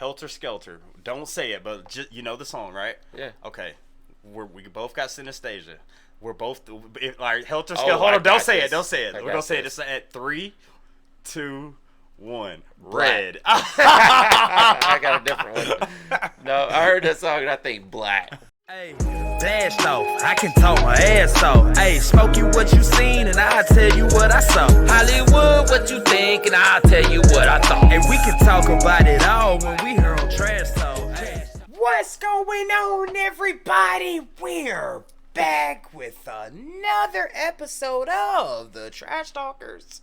Helter Skelter. Don't say it, but you know the song, right? Yeah. Okay. We both got synesthesia. We're both like Helter Skelter. Oh, Hold on, don't say this. it. Don't say it. I We're gonna say this. it at 3, 2, 1. Black. Red. I got a different one. No, I heard that song and I think black. Hey, blast off, I can talk my ass off. Hey, Smokey, what you seen, and I'll tell you what I saw. Hollywood, what you think, and I'll tell you what I thought. Hey, we can talk about it all when we here on Trash Talk. Hey. What's going on, everybody? We're back with another episode of the Trash Talkers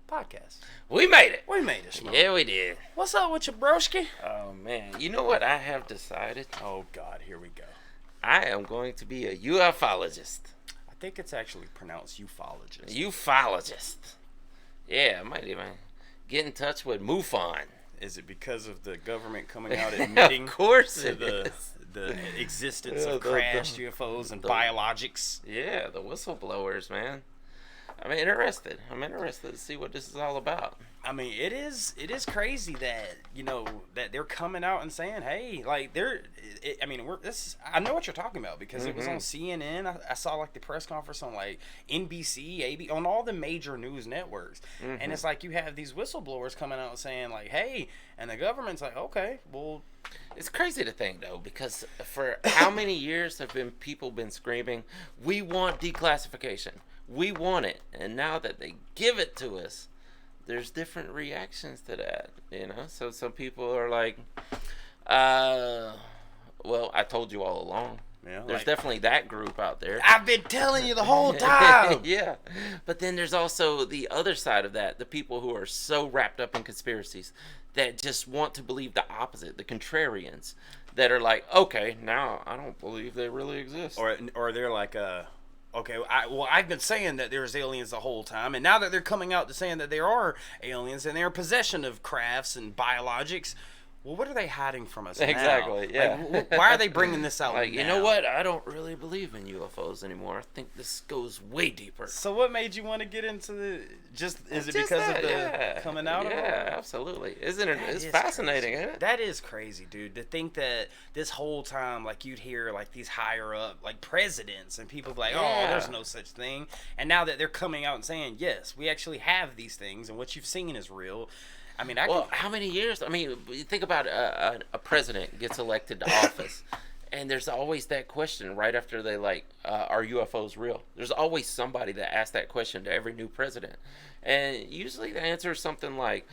podcast. We made it. We made it, Smokey. Yeah, we did. What's up with your broski? Oh, man. You know what I have decided? Oh, God, here we go. I am going to be a ufologist. I think it's actually pronounced ufologist. Ufologist. Yeah, I might even get in touch with MUFON. Is it because of the government coming out admitting of course to it is. the existence Yeah, of crashed UFOs and biologics? Yeah, the whistleblowers, man. I'm interested. to see what this is all about. I mean, it is crazy that, you know, that they're coming out and saying, hey, like, I know what you're talking about because it was on CNN. I saw, like, the press conference on, like, NBC, AB, on all the major news networks. And it's like you have these whistleblowers coming out and saying, like, hey, and the government's like, okay, well. It's crazy to think, though, because for how many years have people been screaming, we want declassification. We want it. And now that they give it to us, there's different reactions to that, you know? So some people are like, well, I told you all along. Yeah, there's definitely that group out there. I've been telling you the whole time. Yeah. But then there's also the other side of that, the people who are so wrapped up in conspiracies that just want to believe the opposite, the contrarians, that are like, okay, now I don't believe they really exist. Or they're like, okay, I've been saying that there's aliens the whole time, and now that they're coming out to saying that there are aliens and they're in possession of crafts and biologics, well, what are they hiding from us exactly, now? Yeah. Like, why are they bringing this out like, now? You know what? I don't really believe in UFOs anymore. I think this goes way deeper. So what made you want to get into the... Is it because of the coming out of it? Yeah, absolutely. Isn't it? It's fascinating, isn't it? That is crazy, dude. To think that this whole time, like, you'd hear, like, these higher up, like, presidents and people be like, oh, there's no such thing. And now that they're coming out and saying, yes, we actually have these things and what you've seen is real. I mean, how many years? I mean, think about a president gets elected to office, and there's always that question right after they are UFOs real? There's always somebody that asks that question to every new president, and usually the answer is something like,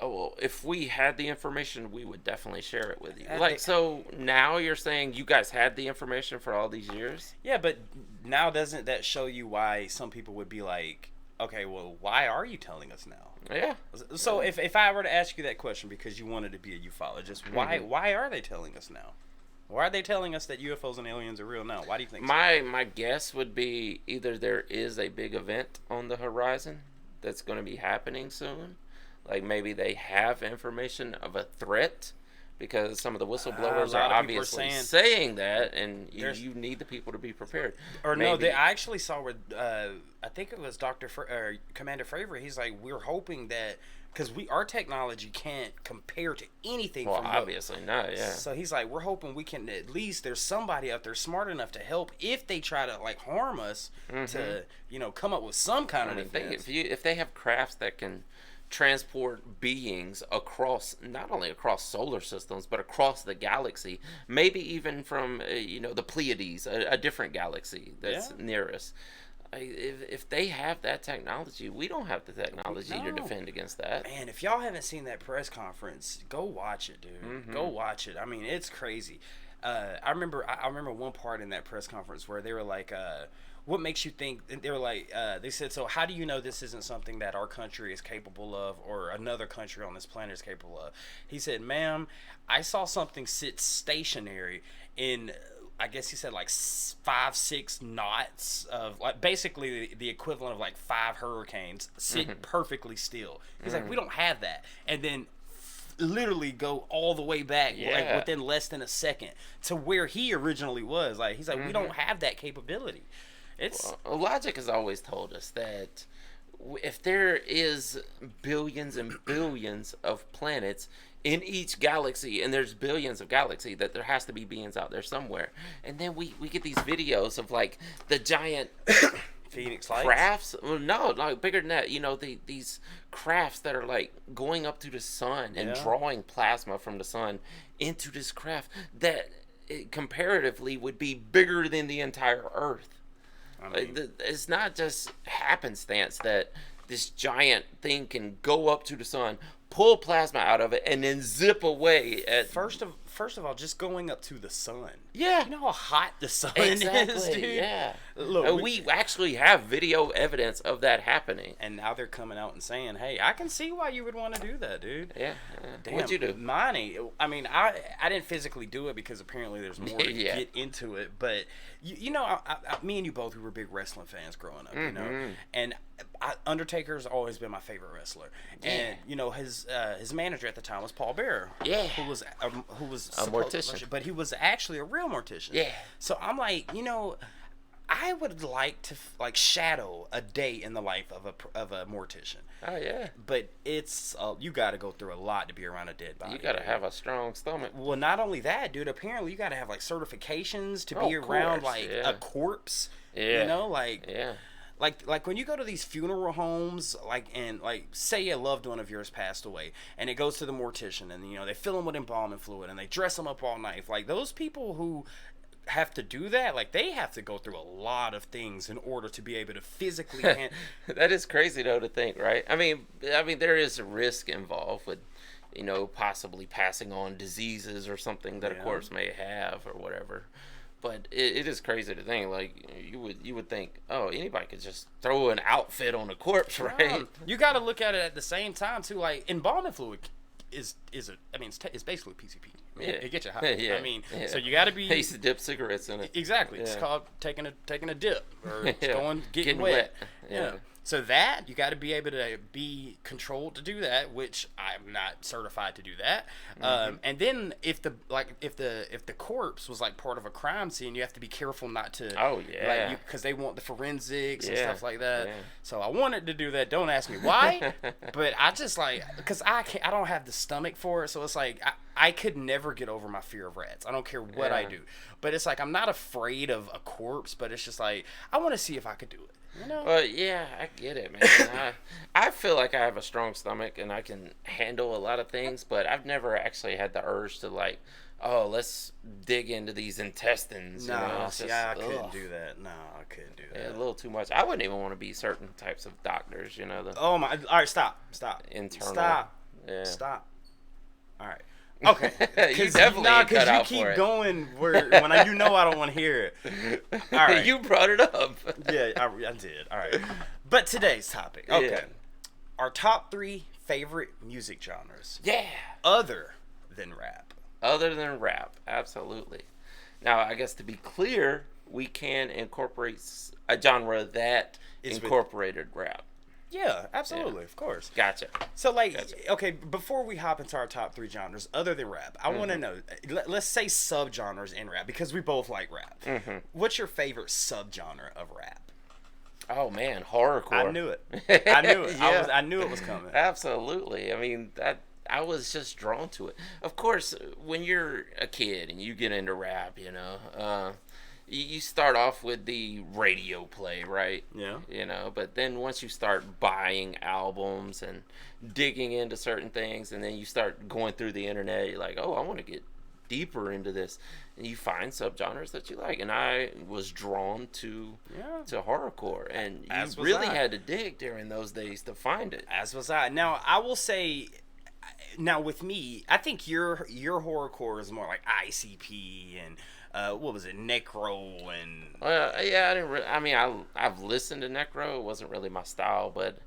"Oh, well, if we had the information, we would definitely share it with you." So now you're saying you guys had the information for all these years? Yeah, but now doesn't that show you why some people would be like, okay, well, why are you telling us now? Yeah. So if I were to ask you that question because you wanted to be a ufologist, why are they telling us now? Why are they telling us that UFOs and aliens are real now? Why do you think so? My guess would be either there is a big event on the horizon that's going to be happening soon. Like maybe they have information of a threat because some of the whistleblowers are obviously saying that, and you need the people to be prepared. Or maybe. I actually saw where I think it was Commander Fravor. He's like, we're hoping that because our technology can't compare to anything. Well, obviously not. Yeah. So he's like, we're hoping we can at least there's somebody out there smart enough to help if they try to like harm us to come up with some kind of defense. If they have crafts that can transport beings not only across solar systems but across the galaxy, maybe even from the Pleiades, a different galaxy that's near us. If they have that technology, we don't have the technology to defend against that. Man, if y'all haven't seen that press conference, go watch it, dude. Go watch it. I mean, it's crazy. I remember one part in that press conference where they were like, what makes you think, they were like, they said, so how do you know this isn't something that our country is capable of or another country on this planet is capable of? He said, ma'am, I saw something sit stationary in, I guess he said like 5-6 knots of like basically the equivalent of like 5 hurricanes sit perfectly still. He's like, we don't have that. And then literally go all the way back like within less than a second to where he originally was. Like he's like, we don't have that capability. Logic has always told us that if there is billions and billions of planets in each galaxy, and there's billions of galaxies, that there has to be beings out there somewhere. And then we get these videos of like the giant Phoenix Lights? crafts. Well, no, like bigger than that. You know, these crafts that are like going up to the sun and drawing plasma from the sun into this craft that comparatively would be bigger than the entire Earth. I mean, it's not just happenstance that this giant thing can go up to the sun, pull plasma out of it, and then zip away. First of all, just going up to the sun. Yeah. You know how hot the sun is, dude? Yeah. Look, we actually have video evidence of that happening. And now they're coming out and saying, hey, I can see why you would want to do that, dude. Yeah. Damn, What'd you do? I mean, I didn't physically do it because apparently there's more to get into it. But, you know, me and you both, we were big wrestling fans growing up, you know. And Undertaker's always been my favorite wrestler. And, you know, his manager at the time was Paul Bearer. Yeah. Who was a mortician. But he was actually a real mortician. Yeah. So I'm like, you know, I would like to shadow a day in the life of a mortician. Oh yeah. But it's you got to go through a lot to be around a dead body. You got to have a strong stomach. Well, not only that, dude. Apparently, you got to have like certifications to be around like a corpse. Yeah. You know, like yeah. Like when you go to these funeral homes, and say a loved one of yours passed away, and it goes to the mortician, and you know they fill them with embalming fluid, and they dress them up all night. Like those people who have to do that, like they have to go through a lot of things in order to be able to physically That is crazy though to think, right? I mean there is a risk involved with, you know, possibly passing on diseases or something that a corpse may have or whatever. But it is crazy to think, like you would think, oh, anybody could just throw an outfit on a corpse, right? You got to look at it at the same time too. Like embalming fluid it's basically PCP. I mean, it gets you high. Yeah. I mean, so you got to be. They used to dip cigarettes in it. Exactly. It's called taking a dip or getting wet. Yeah. So that you got to be able to be controlled to do that, which I'm not certified to do that. And then if the corpse was like part of a crime scene, you have to be careful not to. Oh yeah. Because they want the forensics and Yeah. stuff like that. Yeah. So I wanted to do that. Don't ask me why, but I just because I don't have the stomach for it. So it's like I could never get over my fear of rats. I don't care what I do, but it's like I'm not afraid of a corpse, but it's just like I want to see if I could do it. You know? Well, yeah, I get it, man. I feel like I have a strong stomach and I can handle a lot of things, but I've never actually had the urge to let's dig into these intestines. No, I couldn't do that. No, I couldn't do that. Yeah, a little too much. I wouldn't even want to be certain types of doctors, you know. Oh my! All right, stop. Internal. Stop. Yeah. Stop. All right. Okay. You definitely ain't cut out for it. Because you keep going when I don't want to hear it. All right. You brought it up. Yeah, I did. All right. But today's topic. Okay. Yeah. Our top 3 favorite music genres. Yeah. Other than rap. Other than rap, absolutely. Now, I guess to be clear, we can incorporate a genre that incorporated rap. Yeah, absolutely, of course. Gotcha. So, okay, before we hop into our top 3 genres, other than rap, I want to know, let's say subgenres in rap, because we both like rap. What's your favorite subgenre of rap? Oh, man, horrorcore. I knew it. Yeah. I knew it was coming. Absolutely. I mean, I was just drawn to it. Of course, when you're a kid and you get into rap, you know, you start off with the radio play, right? Yeah. You know, but then once you start buying albums and digging into certain things, and then you start going through the internet, you're like, oh, I want to get deeper into this, and you find subgenres that you like. And I was drawn to horrorcore, and you really had to dig during those days to find it. As was I. Now I will say, with me, I think your horrorcore is more like ICP and what was it, Necro and. Yeah, I didn't. I've listened to Necro. It wasn't really my style, but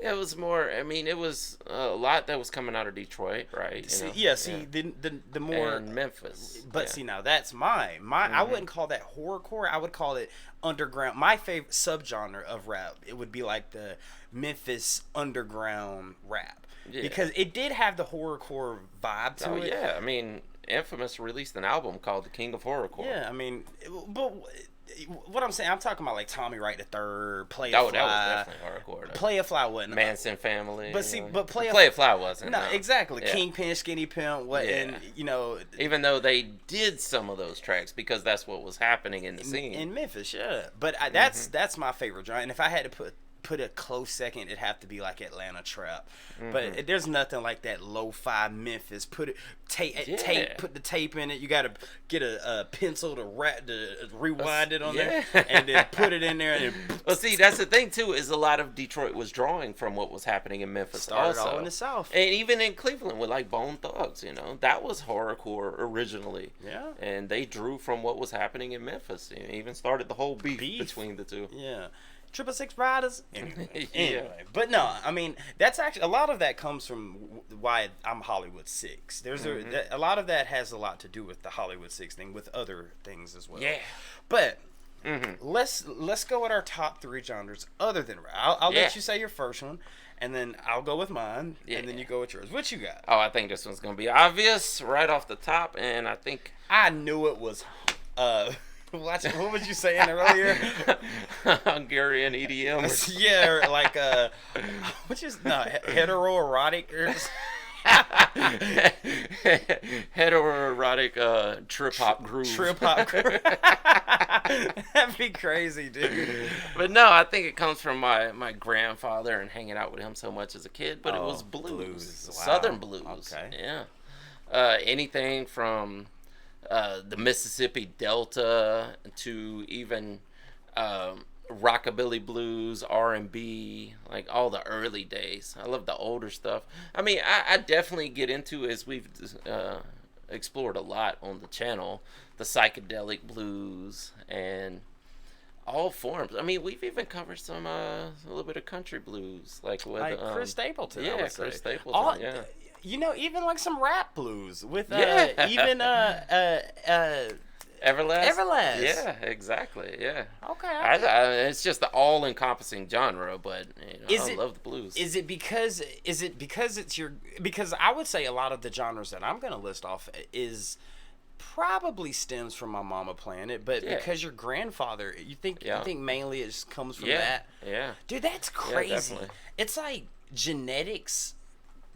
it was more. I mean, it was a lot that was coming out of Detroit, right? The more and Memphis. But see, now that's my. I wouldn't call that horrorcore. I would call it underground. My favorite subgenre of rap, it would be like the Memphis underground rap, because it did have the horrorcore vibe to it. Yeah, I mean, Infamous released an album called The King of Horrorcore. Yeah, I mean, but what I'm saying, I'm talking about like Tommy Wright the Third, Play Oh, It that was Fly. definitely hardcore. Play It Fly wasn't. Manson family. But see, but Play It Fly wasn't. No, exactly. Yeah. Kingpin, Skinny Pimp, what, and you know. Even though they did some of those tracks because that's what was happening in the scene in Memphis, yeah. But that's my favorite genre. And if I had to put a close second, it'd have to be like Atlanta Trap. But there's nothing like that lo-fi Memphis. Put the tape in it. You got to get a pencil to rewind it on there, and then put it in there. And well, see, that's the thing too, is a lot of Detroit was drawing from what was happening in Memphis. Started also all in the South, and even in Cleveland with like Bone Thugs. You know, that was horrorcore originally. Yeah, and they drew from what was happening in Memphis. It even started the whole beef between the two. Yeah. 666 Riders. Anyway, but no, I mean, that's actually a lot of that comes from why I'm Hollywood 6. There's a lot of that has a lot to do with the Hollywood 6 thing, with other things as well. Yeah, but let's go with our top 3 genres other than rap. I'll let you say your first one, and then I'll go with mine, and then you go with yours. What you got? Oh, I think this one's gonna be obvious right off the top, and I think I knew it was. What was you saying earlier? Hungarian EDM. Yeah, like which is heteroerotic or heteroerotic trip hop groove. That'd be crazy, dude. But no, I think it comes from my grandfather and hanging out with him so much as a kid. But it was blues. Wow. Southern blues. Okay. Yeah. Anything from the Mississippi Delta to even rockabilly blues, R&B, like all the early days. I love the older stuff. I mean, I definitely get into, as we've explored a lot on the channel, the psychedelic blues and all forms. I mean, we've even covered some a little bit of country blues, like with Chris Stapleton. Yeah, Chris Stapleton. You know, even like some rap blues with even Everlast. Yeah, exactly. Yeah. Okay. It's just the all-encompassing genre, but I love the blues. Is it because it's your? Because I would say a lot of the genres that I'm gonna list off is probably stems from my mama playing it, but because your grandfather, you think mainly it just comes from that? Yeah. Dude, that's crazy. Yeah, it's like genetics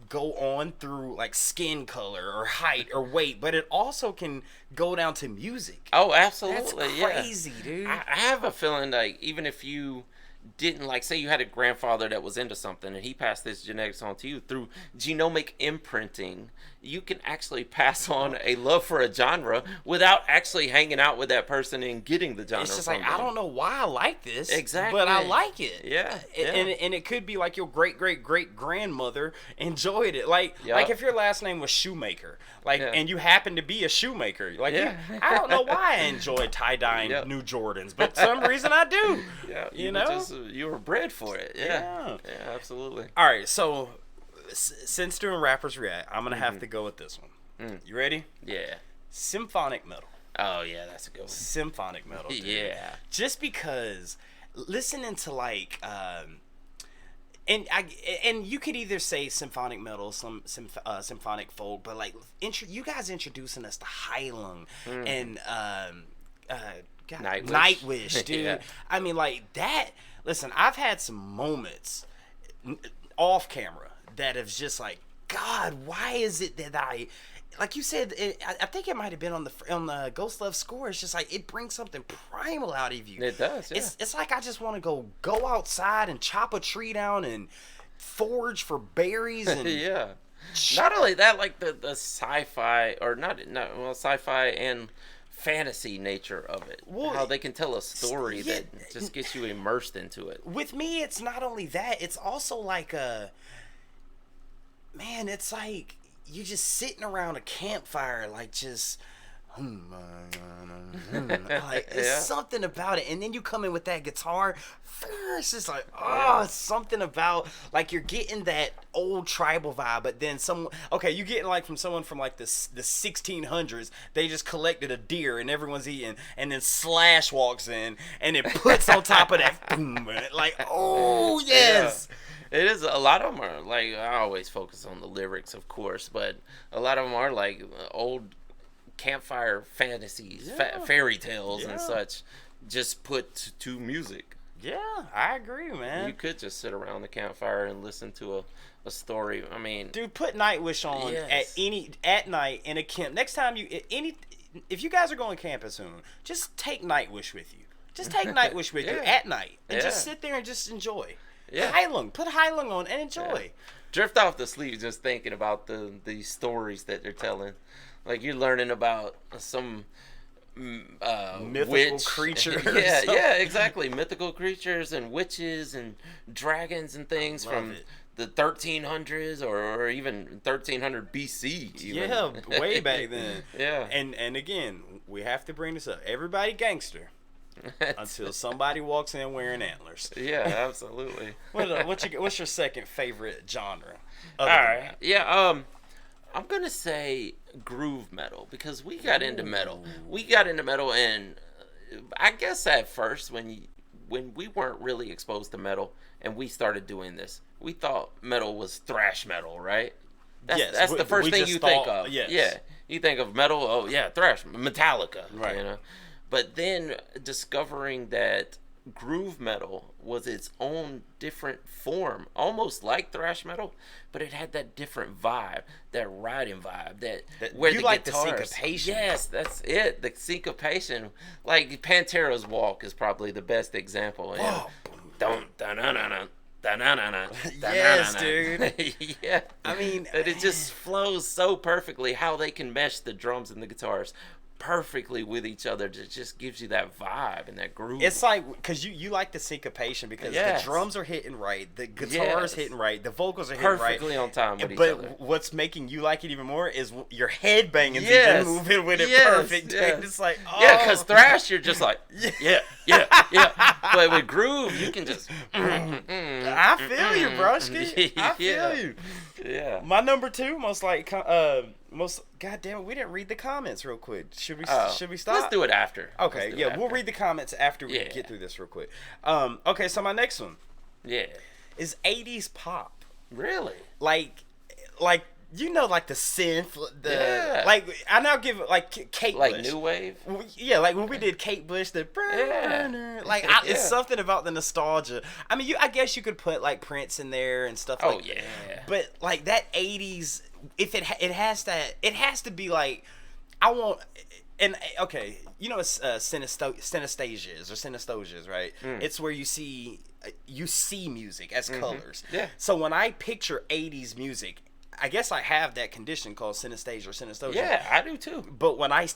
go on through like skin color or height or weight, but it also can go down to music. Oh, absolutely. That's crazy, dude. I have a feeling like even if you didn't, like, say you had a grandfather that was into something and he passed this genetics on to you through genomic imprinting, you can actually pass on a love for a genre without actually hanging out with that person and getting the genre. It's just like, I don't know why I like this, exactly, but I like it. Yeah. And it could be like your great grandmother enjoyed it. Like if your last name was Shoemaker, and you happen to be a shoemaker, I don't know why I enjoy tie dyeing new Jordans, but for some reason I do. Yeah, you were bred for it. Yeah, absolutely. All right, so since doing Rappers React, I'm gonna have to go with this one. You ready? Yeah. Symphonic metal. Oh yeah, that's a good one. Symphonic metal. Dude. Yeah. Just because listening to like and you could either say symphonic metal, symphonic folk, but like you guys introducing us to Heilung and Nightwish, dude. Yeah. I mean, like that. Listen, I've had some moments off camera that have just like, God, why is it that like you said, I think it might have been on the Ghost Love score. It's just like it brings something primal out of you. It does. Yeah. It's like I just want to go outside and chop a tree down and forage for berries and yeah. Not only that, like the sci-fi or sci-fi and fantasy nature of it. Well, how they can tell a story that just gets you immersed into it. With me, it's not only that, it's also like it's like you just sitting around a campfire, like just like it's something about it, and then you come in with that guitar. It's just like it's something about like you're getting that old tribal vibe, but then you're getting like from someone from like the 1600s. They just collected a deer and everyone's eating, and then Slash walks in and it puts on top of that boom, like oh yes. Yeah. It is, a lot of them are like, I always focus on the lyrics, of course, but a lot of them are like old campfire fantasies, fairy tales and such, just put to music. Yeah, I agree, man. You could just sit around the campfire and listen to a story. I mean, dude, put Nightwish on at night in a camp. Next time if you guys are going camping soon, just take Nightwish with you. Just take Nightwish with you at night and just sit there and just enjoy. Yeah. Put Heilung on and enjoy. Yeah. Drift off to sleep just thinking about the stories that they're telling. Like you're learning about some mythical creatures. yeah, exactly. Mythical creatures and witches and dragons and things from the 1300s or even 1300 BC. Even. Yeah, way back then. Yeah. And again, we have to bring this up. Everybody gangster. Until somebody walks in wearing antlers. Yeah, absolutely. What's your second favorite genre? All right. Yeah, I'm gonna say groove metal because we got into metal. We got into metal, and I guess at first when we weren't really exposed to metal and we started doing this, we thought metal was thrash metal, right? That's the first thing you think of. Yes. Yeah, you think of metal. Oh yeah, thrash, Metallica. Right. You know. But then discovering that groove metal was its own different form, almost like thrash metal, but it had that different vibe, that riding vibe, that where you the like guitars, the syncopation. Yes, that's it. The syncopation, like Pantera's Walk, is probably the best example. Yes, dude. Yeah, I mean, it just flows so perfectly. How they can mesh the drums and the guitars perfectly with each other, it just gives you that vibe and that groove. It's like because you like the syncopation because the drums are hitting right, the guitar is hitting right, the vocals are hitting perfectly on time with each but other. What's making you like it even more is your head banging even moving with it perfect. Yes. It's like because thrash you're just like but with groove you can just I feel you, broski. I feel you. Yeah. My number two goddamn it, we didn't read the comments real quick. Should we stop? Let's do it after. Okay, we'll read the comments after we get through this real quick. Okay, so my next one is 80s pop. Really? Like you know, like the synth, like I now give it like Kate like Bush. new wave. Yeah, like when we did Kate Bush, it's something about the nostalgia. I mean, I guess you could put like Prince in there and stuff. Oh like yeah. But like that 80s, if it has to be like I want. And okay, you know it's synesthesias, right? It's where you see music as colors. Yeah. So when I picture 80s music, I guess I have that condition called synesthesia or synesthesia. Yeah, I do too. But when I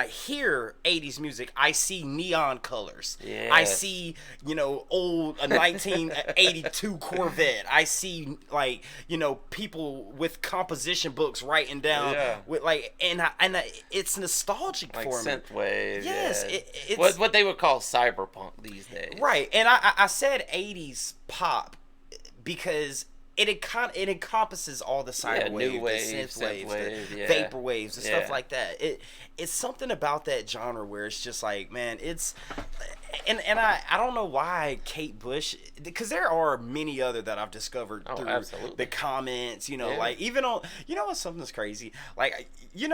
hear 80s music, I see neon colors. Yes. I see, old 1982 Corvette. I see people with composition books writing down with it's nostalgic like for me. Synthwave. Yes, yeah. it's what they would call cyberpunk these days. Right, and I said 80s pop because it encompasses all the cyber waves, new wave, the synth waves, the yeah. vapor waves, and stuff like that. It's something about that genre where it's just like, man, it's and I don't know why Kate Bush, because there are many other that I've discovered through the comments, like even on, what's something that's crazy, like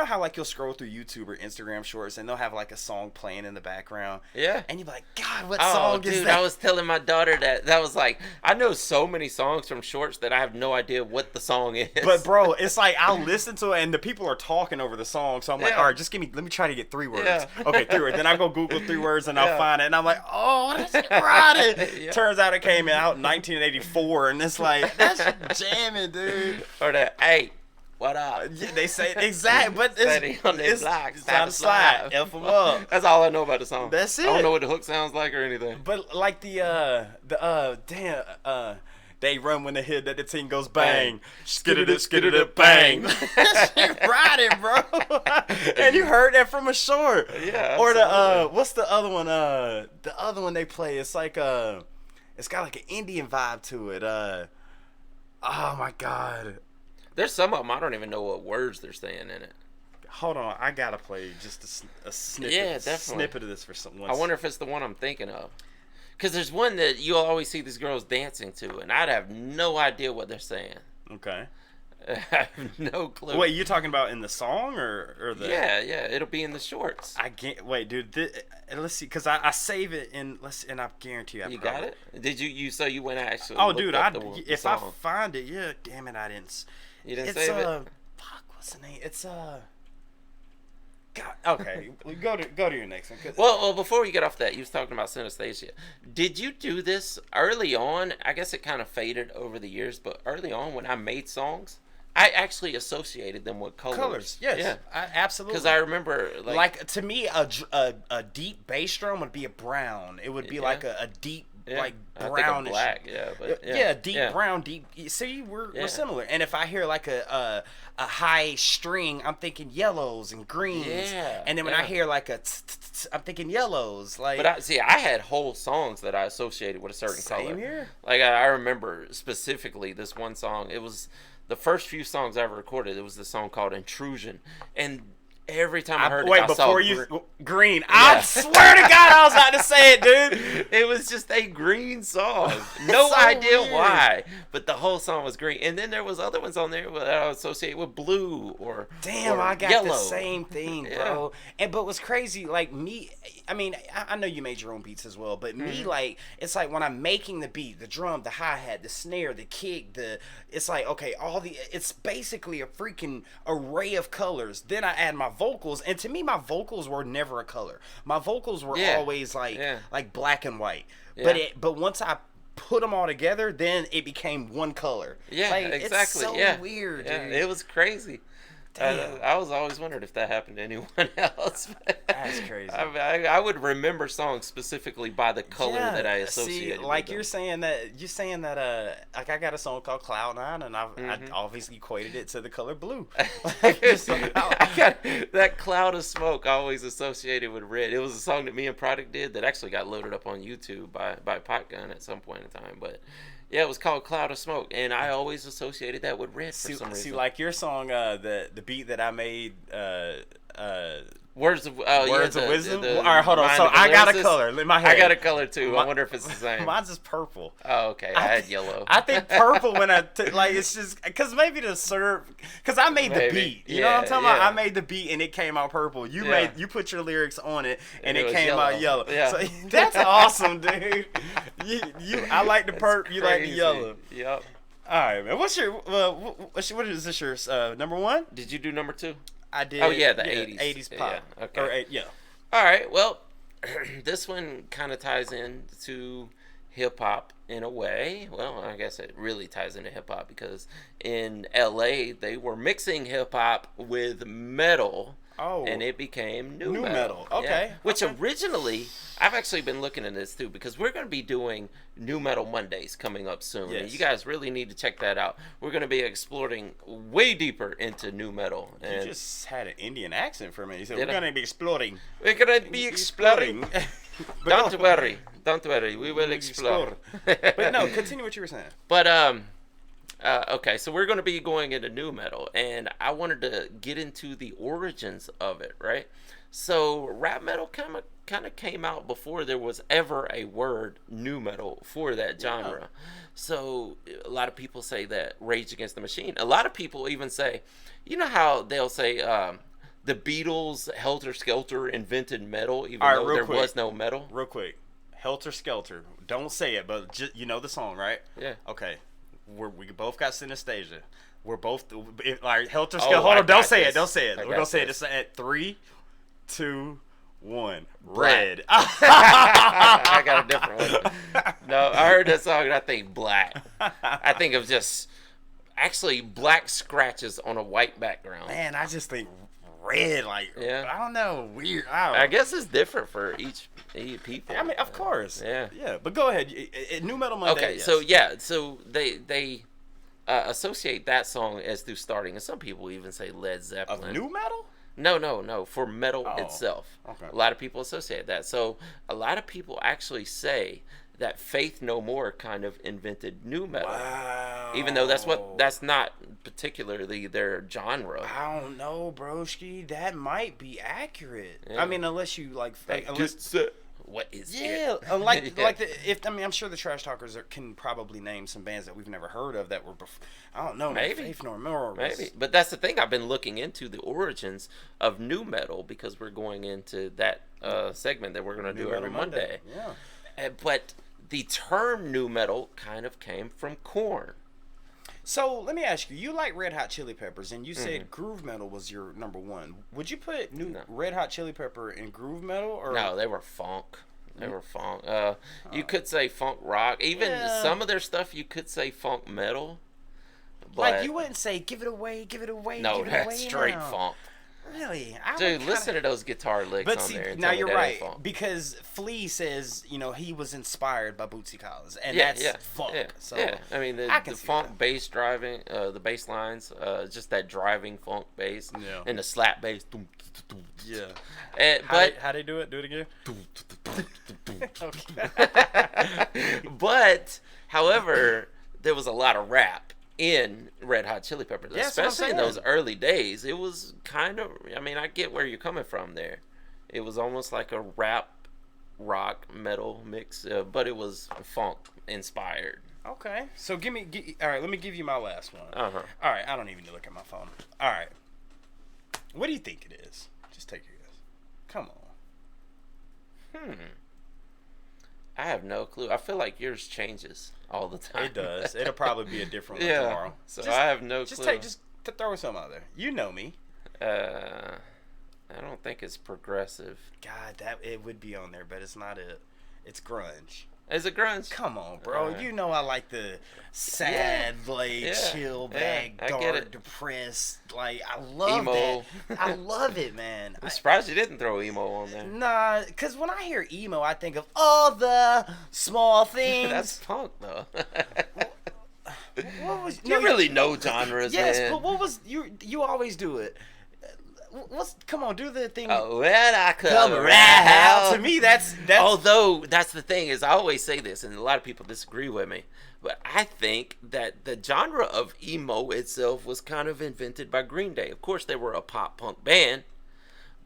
how like you'll scroll through YouTube or Instagram shorts and they'll have like a song playing in the background, and you're like, God, what song is that? I was telling my daughter that was like, I know so many songs from shorts that I have no idea what the song is. But bro, it's like I'll listen to it and the people are talking over the song, so I'm like, all right, let me try to get 3 words. Yeah. Okay, 3 words. Then I go Google 3 words and I'll find it, and I'm like, oh, that's right. Turns out it came out in 1984, and it's like, that's jamming, dude. Or that, hey, what up? Yeah, they say exactly, but it's time to slide. F them up. That's all I know about the song. That's it. I don't know what the hook sounds like or anything. But like they run when they hit that the team goes bang. Skid it, bang. Riding, bro. And you heard that from a short. Yeah. Or the what's the other one? The other one they play, it's like it's got like an Indian vibe to it. Oh my God. There's some of them I don't even know what words they're saying in it. Hold on, I gotta play just a snippet. Yeah, definitely. Snippet of this for someone. I wonder if it's the one I'm thinking of. Because there's one that you'll always see these girls dancing to, and I'd have no idea what they're saying. Okay. I have no clue. Wait, you talking about in the song or the? Yeah, it'll be in the shorts. I can't wait, dude. Let's see, cause I save it and I guarantee you. You got it? Did you? So you went actually? Oh, dude, if song. I find it, yeah. Damn it, I didn't. You didn't save it. Fuck, what's the name? It's God, okay, go to your next one. Well, before we get off that, you was talking about Synesthesia. Did you do this early on? I guess it kind of faded over the years, but early on when I made songs, I actually associated them with colors. Colors, yes, yeah, absolutely. Because I remember, like to me, a deep bass drum would be a brown. It would be like a deep. Yeah. Like I think brownish, black, but deep brown, deep. See, we're similar. And if I hear like a high string, I'm thinking yellows and greens. Yeah. And then when I hear like I'm thinking yellows. Like, but I had whole songs that I associated with a certain color. Same here. Like I remember specifically this one song. It was the first few songs I ever recorded. It was the song called "Intrusion," and every time I heard it, I saw green. Yeah. I swear to God, I was about to say it, dude. It was just a green song. No so idea weird. why, but the whole song was green. And then there was other ones on there that I associate with blue or I got yellow. the same thing, bro. But what's crazy, like me, I mean, I know you made your own beats as well, but me, like, it's like when I'm making the beat, the drum, the hi-hat, the snare, the kick, it's like, okay, it's basically a freaking array of colors. Then I add my vocals, and to me, my vocals were never a color. My vocals were always like black and white. Yeah. But once I put them all together, then it became one color. Yeah, like, exactly. It's so weird, yeah, dude. it was crazy. Damn. I was always wondering if that happened to anyone else. That's crazy. I would remember songs specifically by the color that I associated. See, like with you're saying that like I got a song called Cloud9, and I obviously equated it to the color blue. I got that cloud of smoke always associated with red. It was a song that me and Product did that actually got loaded up on YouTube by Potgun at some point in time, but. Yeah, it was called Cloud of Smoke, and I always associated that with red for some reason. See, like your song, the beat that I made, Words of Wisdom. All right, hold on. So I got a color in my head. I got a color too. I wonder if it's the same. Mine's is purple. Oh, okay. I had yellow. I think purple when like it's just because maybe the syrup. Because I made the beat. You know what I'm talking about? I made the beat and it came out purple. You put your lyrics on it and it came out yellow. Yeah. So that's awesome, dude. I like the purple. You like the yellow. Yep. All right, man. What is this your number one? Did you do number two? I did. Oh yeah, the 80s. 80s pop. Yeah. Okay. Yeah. All right. Well, this one kind of ties into hip hop in a way. Well, I guess it really ties into hip hop because in LA they were mixing hip hop with metal. Oh. And it became new metal. Okay. Yeah. Which originally, I've actually been looking into this too because we're going to be doing New Metal Mondays coming up soon. Yes. And you guys really need to check that out. We're going to be exploring way deeper into new metal. And you just had an Indian accent for a minute. You said we're going to be exploring. We're going to be exploring. Don't worry. Don't worry. We will explore. But no, continue what you were saying. But, okay, so we're going to be going into new metal, and I wanted to get into the origins of it, right? So rap metal kind of came out before there was ever a word new metal for that genre. Yeah. So a lot of people say that Rage Against the Machine. A lot of people even say, you know how they'll say the Beatles, Helter Skelter invented metal, even though there was no metal? Real quick, Helter Skelter. Don't say it, but you know the song, right? Yeah. Okay. We both got synesthesia. We're both like Helter Skelter. Hold on, don't say it. Don't say it. We're gonna say it at 3, 2, 1. Red. I got a different one. No, I heard that song and I think black. I think of just actually black scratches on a white background. Man, I just think red. Like I don't know, weird. I guess it's different for each people. I mean, of course. Yeah. But go ahead. New Metal Monday. Okay, yes. so they associate that song as through starting, and some people even say Led Zeppelin. Of new metal? No, for metal itself. Okay. A lot of people associate that. So a lot of people actually say that Faith No More kind of invented new metal. Wow. Even though that's not particularly their genre. I don't know, broski. That might be accurate. Yeah. I mean, unless you like what is Yeah, it? like I'm sure the Trash Talkers can probably name some bands that we've never heard of that were I don't know, Maybe. Faith No More. Maybe, but that's the thing. I've been looking into the origins of nu metal because we're going into that segment that we're going to do every Monday. Yeah. But the term nu metal kind of came from Korn. So let me ask you: you like Red Hot Chili Peppers, and you said groove metal was your number one. Would you put Red Hot Chili Pepper in groove metal, or no? They were funk. They were funk. You could say funk rock. Even some of their stuff, you could say funk metal. But like you wouldn't say "Give It Away, Give It Away." No, give it that's away straight now. funk. Really? Dude, listen to those guitar licks but on see, there. And now tell me you're that ain't right, funk. because Flea says he was inspired by Bootsy Collins, and Yeah, that's funk. Yeah, So yeah. I mean, the can see funk that. bass driving, the bass lines, just that driving funk bass, Yeah. and the slap bass. Yeah. But how they do it? Do it again. but however, there was a lot of rap in Red Hot Chili Peppers, Yeah, that's what I'm especially in saying. those early days. It was kind of, I mean, I get where you're coming from there. It was almost like a rap, rock, metal mix, but it was funk inspired. Okay, so all right, let me give you my last one. Uh-huh. All right, I don't even need to look at my phone. All right, what do you think it is? Just take your guess. Come on. I have no clue. I feel like yours changes all the time. It does. It'll probably be a different one Yeah. tomorrow. So I have no clue. Just to throw some out there. You know me. I don't think it's progressive. God, it would be on there, but it's not it. It's grunge. Is it grunge? Come on, bro. You know I like the sad, chill bag, I dark, get it. depressed. Like, I love Emo. that. I love it, man. I'm surprised you didn't throw emo on there. Nah, because when I hear emo, I think of all the small things. That's punk, though. What was, You really know genres, yes, man. but what was you always do it. Come on, do the thing. Oh, when I come come around. To around. me, that's Although, that's the thing, is I always say this, and a lot of people disagree with me, but I think that the genre of emo itself was kind of invented by Green Day. Of course, they were a pop-punk band,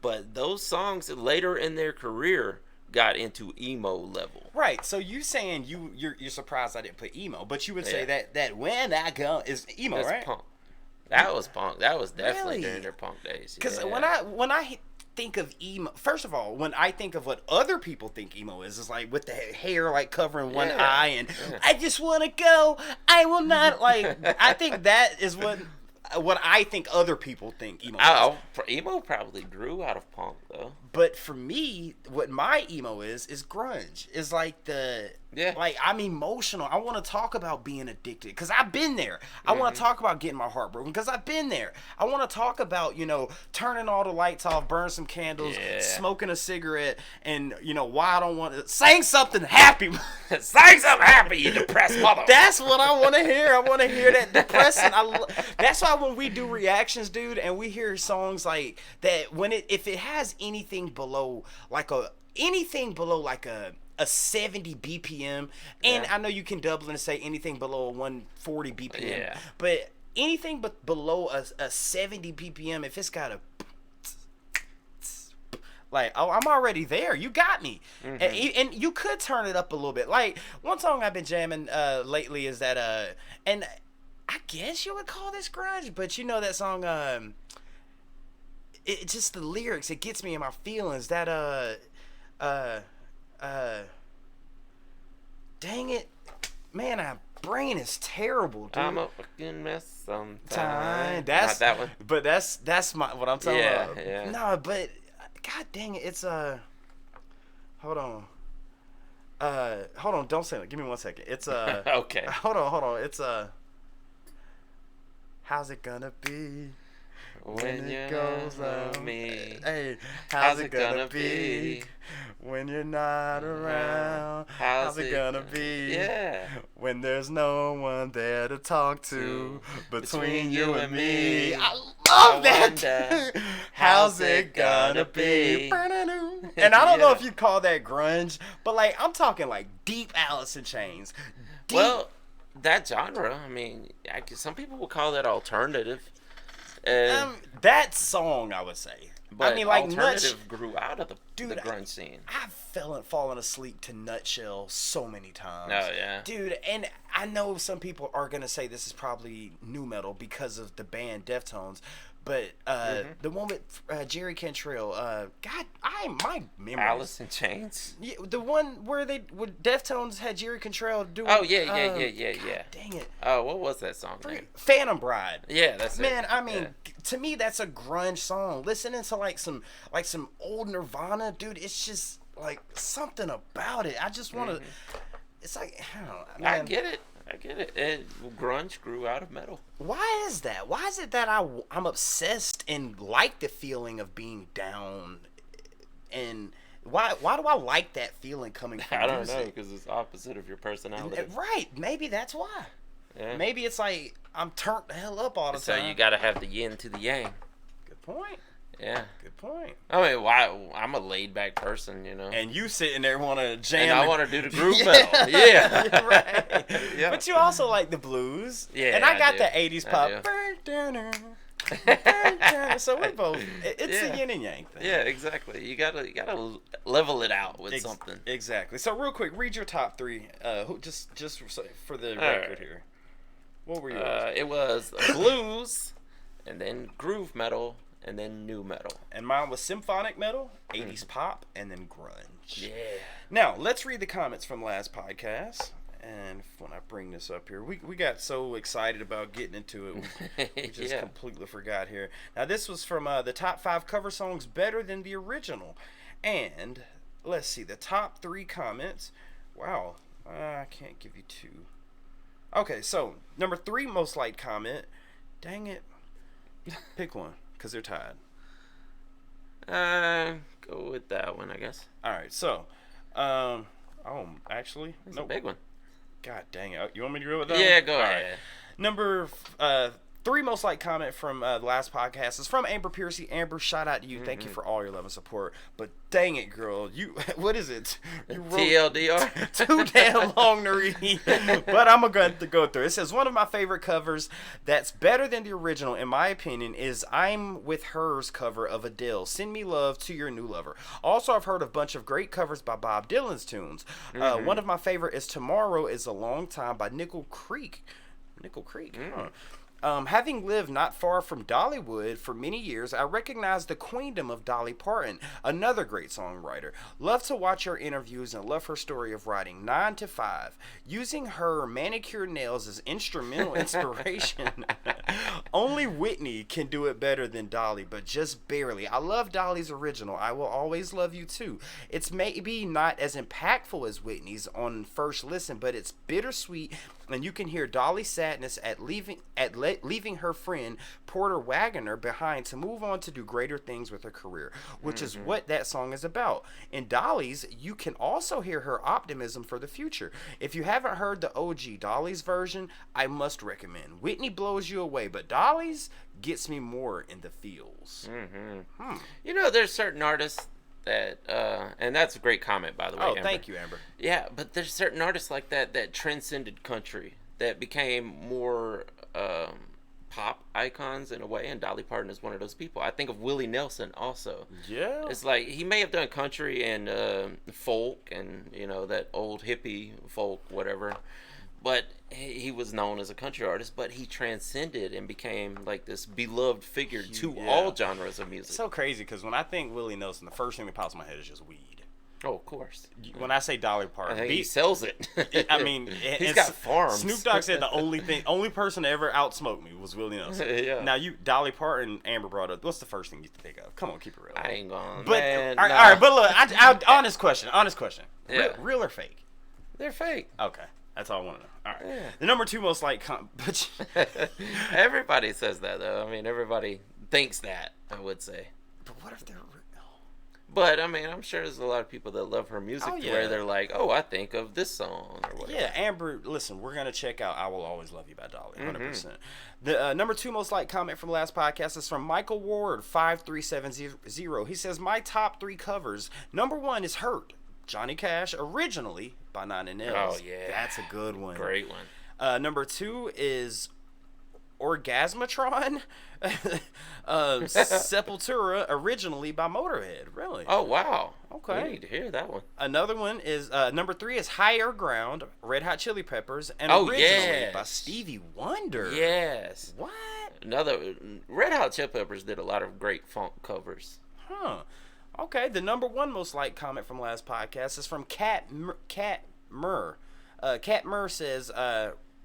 but those songs later in their career got into emo level. right. So you saying you're surprised I didn't put emo, but you would say that when I come is emo, That's right? punk. That was punk. That was definitely Really? during their punk days. Because Yeah. when I think of emo, first of all, when I think of what other people think emo is like with the hair like covering one eye and I just want to go, I will not like. I think that is what I think other people think emo is. Emo probably grew out of punk though. But for me, what my emo is grunge. Is like like I'm emotional. I want to talk about being addicted because I've been there. I want to talk about getting my heart broken because I've been there. I want to talk about turning all the lights off, burn some candles, smoking a cigarette, and why I don't want to sing something happy. Sing something happy, you depressed mother. That's what I want to hear. I want to hear that depressing. That's why when we do reactions, dude, and we hear songs like that, if it has anything below like a 70 BPM, and I know you can double and say anything below a 140 BPM, but anything but below a 70 BPM, if it's got a like, oh, I'm already there. You got me. And you could turn it up a little bit. Like, one song I've been jamming lately is that, and I guess you would call this grunge, but you know that song, it just the lyrics, it gets me in my feelings. That, dang it. Man, my brain is terrible, dude. I'm a fucking mess sometimes. That's, not that one. But that's what I'm talking about. Yeah. No, but God dang it, it's hold on, don't say it. Give me 1 second. It's okay. Hold on. It's how's it gonna be when it you're goes not on? me? Hey, how's it gonna be when you're not around? How's it gonna be? Yeah. When there's no one there to talk to between you and me. I love that. How's it gonna be? And I don't know if you call that grunge, but like I'm talking like deep Alice in Chains. Deep. Well, that genre, I mean, some people will call that alternative. That song, I would say. But I mean, like alternative grew out of the grunge scene. I've fallen asleep to Nutshell so many times. Oh yeah, dude. And I know some people are gonna say this is probably new metal because of the band Deftones, but the one with Jerry Cantrell, God, my memory. Alice in Chains. Yeah, the one where Deftones had Jerry Cantrell doing. Oh yeah. God, dang it. Oh, what was that song? Phantom Bride. Yeah, that's it. Man, I mean, to me, that's a grunge song. Listening to like some old Nirvana, dude, it's just like something about it. I just want to. It's like I don't know. Man, I get it. Grunge grew out of metal. Why is that? Why is it that I'm obsessed and like the feeling of being down? And why do I like that feeling coming from I don't music? know, because it's opposite of your personality. Right. Maybe that's why. Yeah. Maybe it's like I'm turned the hell up all the so time. So you got to have the yin to the yang. Good point. Yeah. Good point. I mean, why? I'm a laid back person, you know. And you sitting there want to jam. And I want to do the groove metal. Yeah. Right. Yeah. But you also like the blues. Yeah. And I got do. the 80s pop. So we're both. It's a yin and yang thing. Yeah, exactly. You gotta level it out with something. Exactly. So real quick, read your top three. Just for the record here. What were yours? It was blues, and then groove metal, and then new metal. And mine was symphonic metal, 80s pop, and then grunge. Yeah. Now, let's read the comments from last podcast. And when I bring this up here, we got so excited about getting into it, we just completely forgot here. Now, this was from the top 5 cover songs better than the original. And, let's see, the top 3 comments. Wow, I can't give you 2. Okay, so, number 3 most liked comment. Dang it. Pick one, because they're tied. Go with that one, I guess. All right, so, actually, it's a big one. God dang it. You want me to go with that? Yeah, one? go ahead. Right. Number 3 most liked comment from the last podcast is from Amber Piercy. Amber, shout out to you. Thank you for all your love and support. But dang it, girl. What is it? You wrote TLDR? too damn long to read. But I'm going to go through. It says, one of my favorite covers that's better than the original, in my opinion, is I'm With Her's cover of Adele. Send Me Love to Your New Lover. Also, I've heard a bunch of great covers by Bob Dylan's tunes. One of my favorite is Tomorrow is a Long Time by Nickel Creek. Huh. Having lived not far from Dollywood for many years, I recognize the queendom of Dolly Parton, another great songwriter. Love to watch her interviews and love her story of writing 9 to 5, using her manicured nails as instrumental inspiration. Only Whitney can do it better than Dolly, but just barely. I love Dolly's original, I Will Always Love You Too. It's maybe not as impactful as Whitney's on first listen, but it's bittersweet, and you can hear Dolly's sadness at leaving her friend Porter Wagoner behind to move on to do greater things with her career, which is what that song is about. In Dolly's, you can also hear her optimism for the future. If you haven't heard the OG Dolly's version, I must recommend. Whitney blows you away, but Dolly's gets me more in the feels. You know, there's certain artists that and that's a great comment, by the way. Amber. Thank you, Amber. Yeah, but there's certain artists like that transcended country, that became more pop icons in a way, and Dolly Parton is one of those people. I think of Willie Nelson also. Yeah. It's like he may have done country and folk and, you know, that old hippie folk, whatever, but he was known as a country artist, but he transcended and became like this beloved figure to all genres of music. It's so crazy, because when I think Willie Nelson, the first thing that pops in my head is just weed. Oh, of course. When I say Dolly Parton, I think he sells it. I mean, he's got farms. Snoop Dogg said the only person to ever outsmoked me was Willie Nelson. Yeah. Now Dolly Parton, Amber brought up. What's the first thing you think of? Come on, keep it real. I ain't gonna. But man, all right, but look, I honest question. Yeah. Real or fake? They're fake. Okay, that's all I want to know. All right. Yeah. The number 2 most liked Everybody says that, though. I mean, everybody thinks that, I would say. But what if they're? But I mean, I'm sure there's a lot of people that love her music where they're like, "Oh, I think of this song or whatever." Yeah, Amber, listen, we're gonna check out "I Will Always Love You" by Dolly, 100%. The number 2 most liked comment from last podcast is from Michael Ward 5370. He says, "My top 3 covers. Number 1 is Hurt, Johnny Cash, originally by Nine Inch Nails. Oh yeah, that's a good one. Great one. Number 2 is Orgasmatron, Sepultura, originally by Motorhead. Really? Oh, wow. Okay. We need to hear that one. Another one is number 3 is Higher Ground, Red Hot Chili Peppers, and originally yes. by Stevie Wonder. Yes. What? Another Red Hot Chili Peppers did a lot of great funk covers. Huh. Okay. The number 1 most liked comment from last podcast is from Cat Murr. Cat Murr says,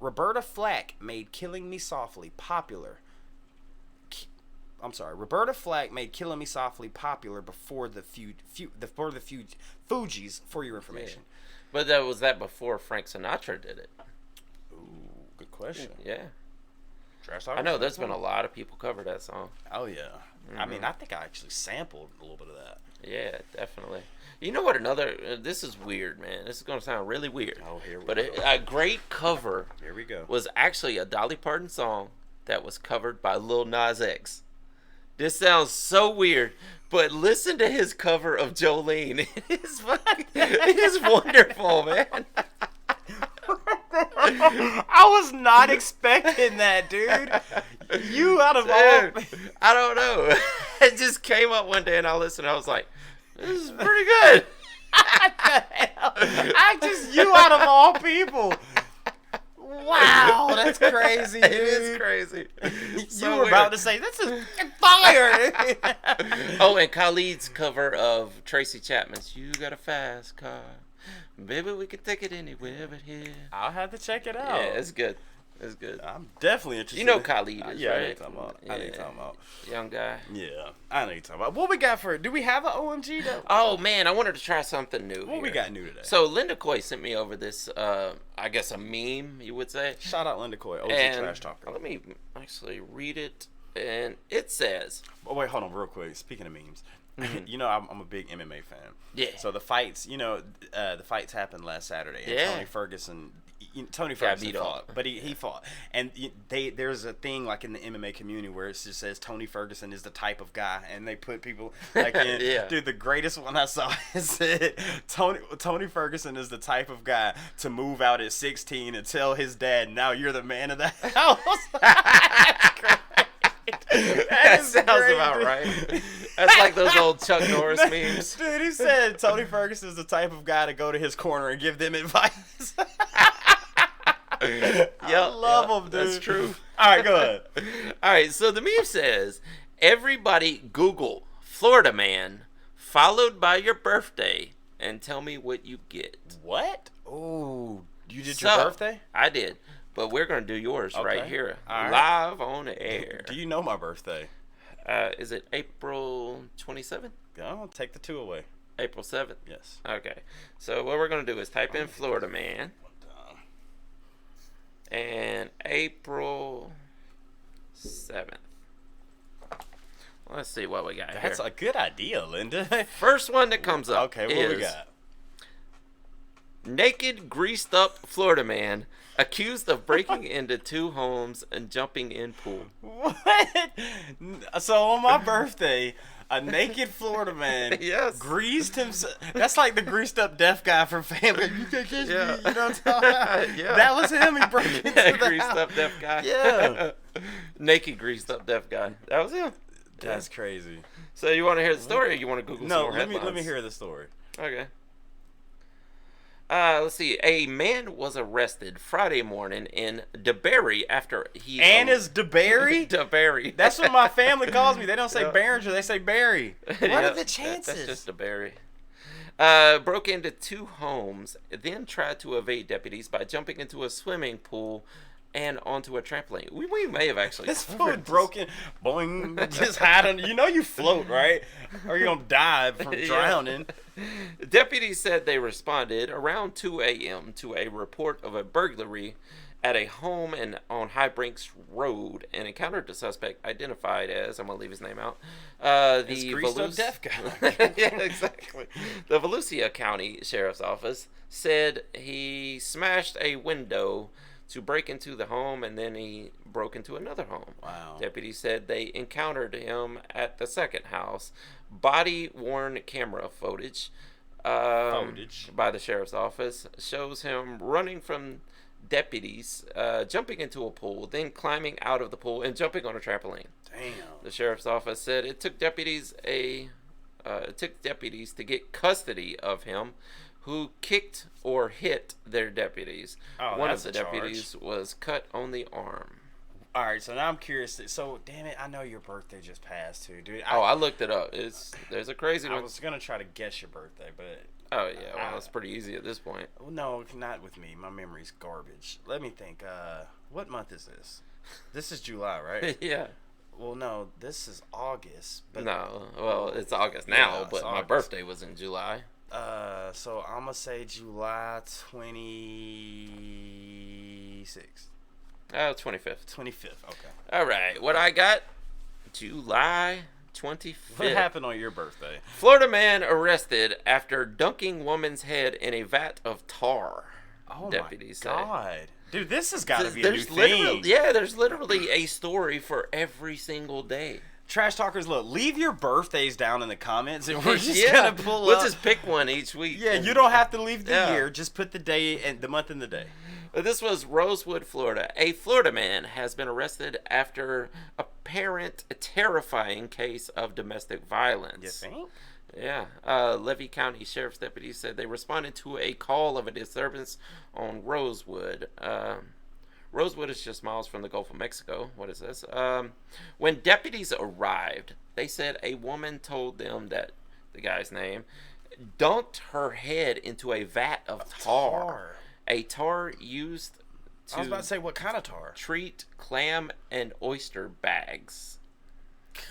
Roberta Flack made "Killing Me Softly" popular. Roberta Flack made "Killing Me Softly" popular before the Fugees. For your information. Yeah. But was that before Frank Sinatra did it? Ooh, good question. Yeah. Trash I know there's been a lot of people cover that song. Oh yeah. I mean, I think I actually sampled a little bit of that. Yeah, definitely. You know what? This is weird, man. This is going to sound really weird. Oh, here we go. go. A great cover. Here we go. Was actually a Dolly Parton song that was covered by Lil Nas X. This sounds so weird, but listen to his cover of Jolene. It is wonderful, man. I was not expecting that, dude. You out of all... I don't know. It just came up one day and I listened. I was like, this is pretty good. You out of all people. Wow, that's crazy, dude. It is crazy. You were about to say, this is fire. Oh, and Khalid's cover of Tracy Chapman's "You Got a Fast Car. Baby, we can take it anywhere but here." I'll have to check it out. Yeah, it's good. It's good. I'm definitely interested. You know Khalid is, yeah, right? I know you're talking about. I know you're talking about. Young guy. Yeah, I know you're talking about. What we got for... Do we have an OMG, though? Oh, man, I wanted to try something new. What we got new today? So, Linda Coy sent me over this, I guess a meme, you would say. Shout out Linda Coy, OG Trash Talker. Let me actually read it. And it says... Oh, wait, hold on real quick. Speaking of memes. You know, I'm a big MMA fan. Yeah. So the fights, the fights happened last Saturday. And Yeah. Tony Ferguson fought, but he fought. And there's a thing like in the MMA community where it just says Tony Ferguson is the type of guy, and they put people like in. Yeah. Dude, the greatest one I saw said Tony Ferguson is the type of guy to move out at 16 and tell his dad, "Now you're the man of the house." That sounds great, about dude. right. That's like those old Chuck Norris memes. Dude, he said Tony Ferguson is the type of guy to go to his corner and give them advice. I love him, dude. That's true. All right, go ahead. All right, so the meme says, everybody Google Florida man followed by your birthday and tell me what you get. What? Oh, you did your birthday? I did. But we're going to do yours right here. All right. Live on the air. Do you know my birthday? Is it April 27th? I'll take the 2 away. April 7th? Yes. Okay. So what we're going to do is type in Florida man. And April 7th. Let's see what we got here. That's a good idea, Linda. First one that comes up. Okay, what we got? Naked, greased up Florida man accused of breaking into 2 homes and jumping in pool. What? So on my birthday, a naked Florida man greased himself. That's like the greased up deaf guy from Family. You can kiss me. You know what I'm talking about? Yeah. That was him. He broke into the greased house. up deaf guy. Yeah. Naked, greased up deaf guy. That was him. That's crazy. So you want to hear the story, or you want to Google some more headlines? let me hear the story. Okay. Let's see. A man was arrested Friday morning in DeBerry after he... Is DeBerry? DeBerry. That's what my family calls me. They don't say Barringer, they say Barry. What are the chances? That's just DeBerry. Broke into 2 homes, then tried to evade deputies by jumping into a swimming pool and onto a trampoline. We may have actually... This fool broke in, boing, just hide under... You know you float, right? Or you're going to die from drowning. Deputies said they responded around 2 a.m. to a report of a burglary at a home on High Brinks Road and encountered the suspect identified as, I'm going to leave his name out, the greased up deaf guy. Yeah, exactly. The Volusia County Sheriff's Office said he smashed a window to break into the home, and then he broke into another home. Wow. Deputies said they encountered him at the second house. Body-worn camera footage by the sheriff's office shows him running from deputies jumping into a pool, then climbing out of the pool and jumping on a trampoline. Damn. The sheriff's office said it took deputies to get custody of him, who kicked or hit their deputies. Oh, One of that's the a charge. deputies was cut on the arm. All right, so now I'm curious. So, damn it, I know your birthday just passed too, dude. I looked it up. There's a crazy I one. was gonna try to guess your birthday, but Oh yeah, well it's pretty easy at this point. no, not with me. My memory's garbage. Let me think. What month is this? This is July, right? Yeah. Well, no, this is August. But No, well it's August now, Yeah, it's but my August. birthday was in July. So I'm gonna say July 26th. 25th. 25th. Okay. All right, what I got? July 25th. What happened on your birthday? Florida man arrested after dunking woman's head in a vat of tar. Oh Deputies my say. God, dude, this has got to be a new There's thing. there's literally a story for every single day. Trash talkers, look, leave your birthdays down in the comments, and we're just Yeah, gonna pull we'll up. just pick one each week. Yeah, you don't have to leave the Yeah. year. Just put the day and the month and the day. This was Rosewood, Florida. A Florida man has been arrested after apparent terrifying case of domestic violence. You think? Yeah. Levy County Sheriff's deputies said they responded to a call of a disturbance on Rosewood. Rosewood is just miles from the Gulf of Mexico. What is this? When deputies arrived, they said a woman told them that, the guy's name, dunked her head into a vat of tar. A tar used to I was about to say, what kind of tar? treat clam and oyster bags.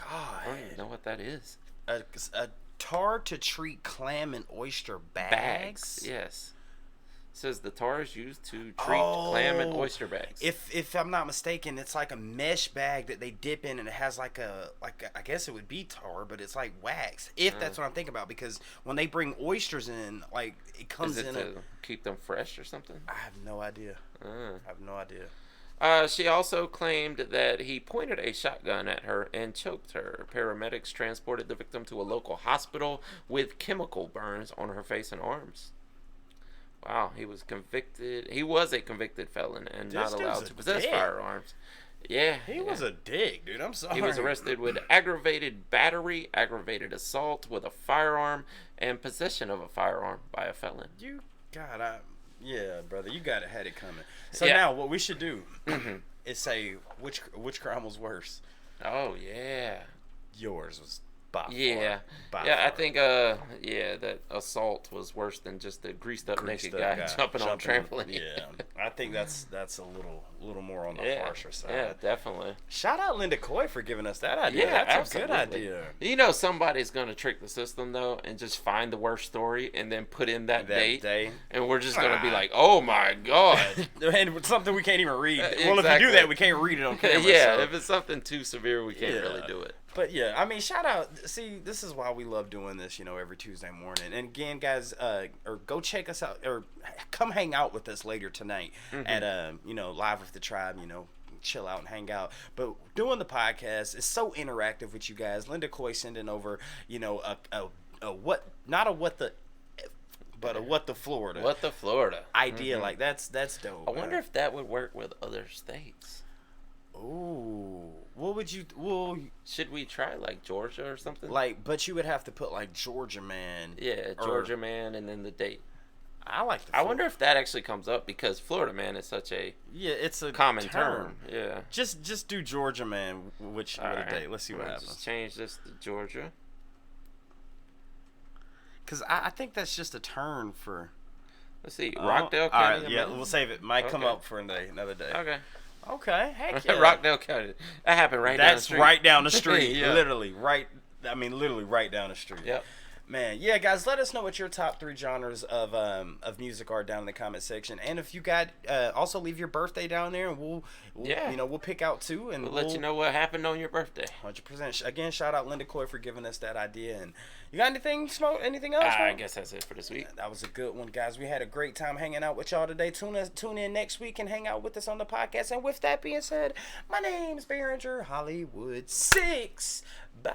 I don't even God. know what that is. A tar to treat clam and oyster bags? Yes. It says the tar is used to treat clam and oyster bags. If I'm not mistaken, it's like a mesh bag that they dip in, and it has like a I guess it would be tar, but it's like wax. If that's what I'm thinking about, because when they bring oysters in, like it comes is it in. to keep them fresh or something? I have no idea. I have no idea. She also claimed that he pointed a shotgun at her and choked her. Paramedics transported the victim to a local hospital with chemical burns on her face and arms. Wow, he was convicted. He was a convicted felon and This not dude's allowed a to possess dick. firearms. Yeah. He was a dick, dude. I'm sorry. He was arrested with aggravated battery, aggravated assault with a firearm, and possession of a firearm by a felon. Yeah, brother, you got it. Had it coming. So Yeah. now, what we should do is say which crime was worse. Oh yeah. Yours was by Yeah. far. By Yeah, I far. think that assault was worse than just the greased up Greased naked up guy jumping on trampoline. Yeah, I think that's a little more on the Yeah. harsher side. Yeah, definitely. Shout out Linda Coy for giving us that idea. Yeah, That's absolutely. a good idea. You know somebody's gonna trick the system though and just find the worst story and then put in that date. And we're just gonna be like, oh my god. And it's something we can't even read. Well, if you Exactly. do that, we can't read it on camera. Yeah, so. if it's something too severe, we can't really do it. But yeah, I mean, shout out. See, this is why we love doing this, every Tuesday morning. And again, guys, or go check us out, or come hang out with us later tonight at Live with the Tribe. Chill out and hang out. But doing the podcast is so interactive with you guys. Linda Coy sending over, what the Florida. What the Florida idea? Like that's dope. I wonder if that would work with other states. Ooh, what would you? Well, should we try like Georgia or something? But you would have to put like Georgia man. Yeah, Georgia man, and then the date. I like. I wonder if that actually comes up because Florida man is such a it's a common term. Yeah. Just do Georgia man. What a date? Let's see what happens. Just change this to Georgia. Because I think that's just a term for. Let's see, Rockdale County. All right, yeah, we'll save it. Might come up for another day. Okay, heck yeah. Rockdale County. That happened right down the street. That's right down the street. Yeah. Literally right down the street. Yep. Man, yeah, guys, let us know what your top 3 genres of music are down in the comment section, and if you got, also leave your birthday down there, and we'll we'll pick out 2, and we'll let you know what happened on your birthday. 100%. Again, shout out Linda Coy for giving us that idea. And you got anything else? I guess that's it for this week. That was a good one, guys. We had a great time hanging out with y'all today. Tune in next week and hang out with us on the podcast. And with that being said, my name's Behringer Hollywood 6. Bye.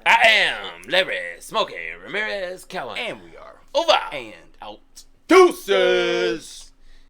I am Larry Smokey Ramirez Cowan. And we are over and out. Deuces.